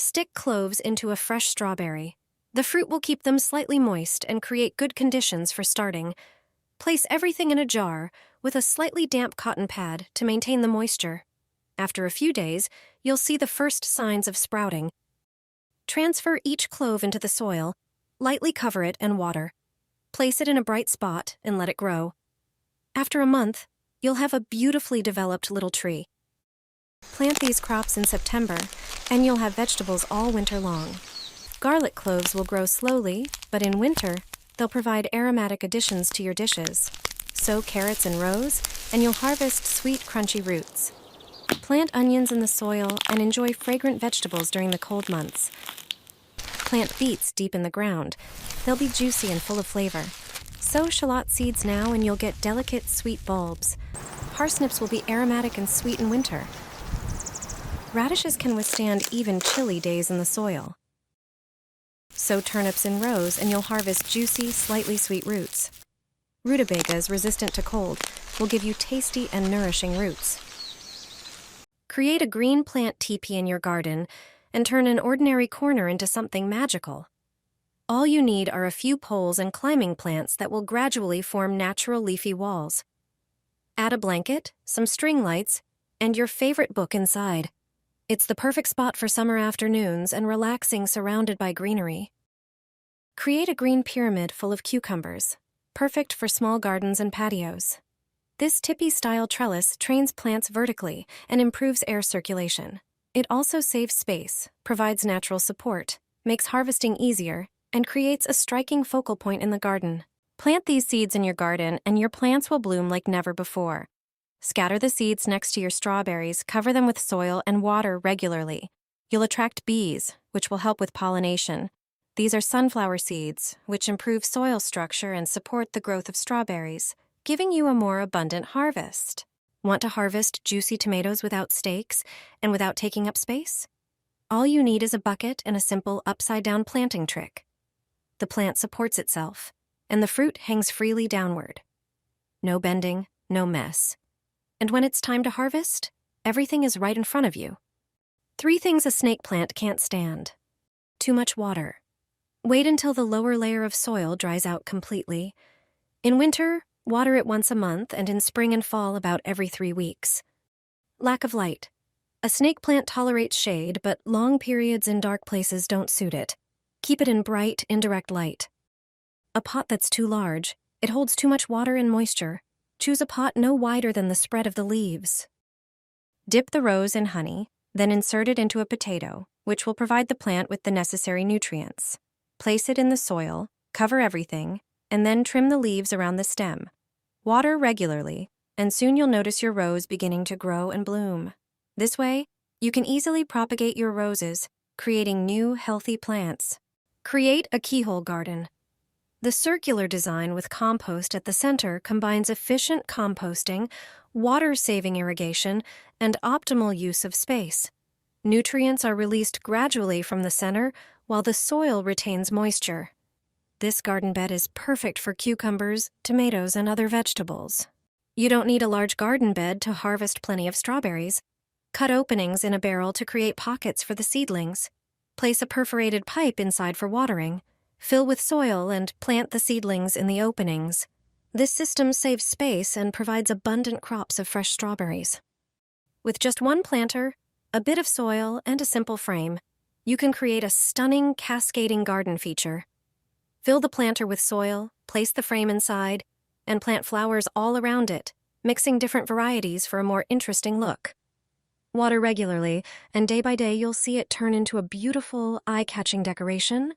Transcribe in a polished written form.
Stick cloves into a fresh strawberry. The fruit will keep them slightly moist and create good conditions for starting. Place everything in a jar with a slightly damp cotton pad to maintain the moisture. After a few days, you'll see the first signs of sprouting. Transfer each clove into the soil, lightly cover it and water. Place it in a bright spot and let it grow. After a month, you'll have a beautifully developed little tree. Plant these crops in September, and you'll have vegetables all winter long. Garlic cloves will grow slowly, but in winter, they'll provide aromatic additions to your dishes. Sow carrots in rows, and you'll harvest sweet, crunchy roots. Plant onions in the soil and enjoy fragrant vegetables during the cold months. Plant beets deep in the ground. They'll be juicy and full of flavor. Sow shallot seeds now and you'll get delicate, sweet bulbs. Parsnips will be aromatic and sweet in winter. Radishes can withstand even chilly days in the soil. Sow turnips in rows and you'll harvest juicy, slightly sweet roots. Rutabagas, resistant to cold, will give you tasty and nourishing roots. Create a green plant teepee in your garden and turn an ordinary corner into something magical. All you need are a few poles and climbing plants that will gradually form natural leafy walls. Add a blanket, some string lights, and your favorite book inside. It's the perfect spot for summer afternoons and relaxing surrounded by greenery. Create a green pyramid full of cucumbers, perfect for small gardens and patios. This tippy-style trellis trains plants vertically and improves air circulation. It also saves space, provides natural support, makes harvesting easier, and creates a striking focal point in the garden. Plant these seeds in your garden and your plants will bloom like never before. Scatter the seeds next to your strawberries, cover them with soil, and water regularly. You'll attract bees, which will help with pollination. These are sunflower seeds, which improve soil structure and support the growth of strawberries, giving you a more abundant harvest. Want to harvest juicy tomatoes without stakes and without taking up space? All you need is a bucket and a simple upside-down planting trick. The plant supports itself, and the fruit hangs freely downward. No bending, no mess. And when it's time to harvest, everything is right in front of you. 3 things a snake plant can't stand. Too much water. Wait until the lower layer of soil dries out completely. In winter, water it once a month, and in spring and fall about every 3 weeks. Lack of light. A snake plant tolerates shade, but long periods in dark places don't suit it. Keep it in bright, indirect light. A pot that's too large. It holds too much water and moisture. Choose a pot no wider than the spread of the leaves. Dip the rose in honey, then insert it into a potato, which will provide the plant with the necessary nutrients. Place it in the soil, cover everything, and then trim the leaves around the stem. Water regularly, and soon you'll notice your rose beginning to grow and bloom. This way, you can easily propagate your roses, creating new, healthy plants. Create a keyhole garden. The circular design with compost at the center combines efficient composting, water-saving irrigation, and optimal use of space. Nutrients are released gradually from the center, while the soil retains moisture. This garden bed is perfect for cucumbers, tomatoes, and other vegetables. You don't need a large garden bed to harvest plenty of strawberries. Cut openings in a barrel to create pockets for the seedlings. Place a perforated pipe inside for watering. Fill with soil and plant the seedlings in the openings. This system saves space and provides abundant crops of fresh strawberries. With just one planter, a bit of soil, and a simple frame, you can create a stunning cascading garden feature. Fill the planter with soil, place the frame inside, and plant flowers all around it, mixing different varieties for a more interesting look. Water regularly, and day by day you'll see it turn into a beautiful, eye-catching decoration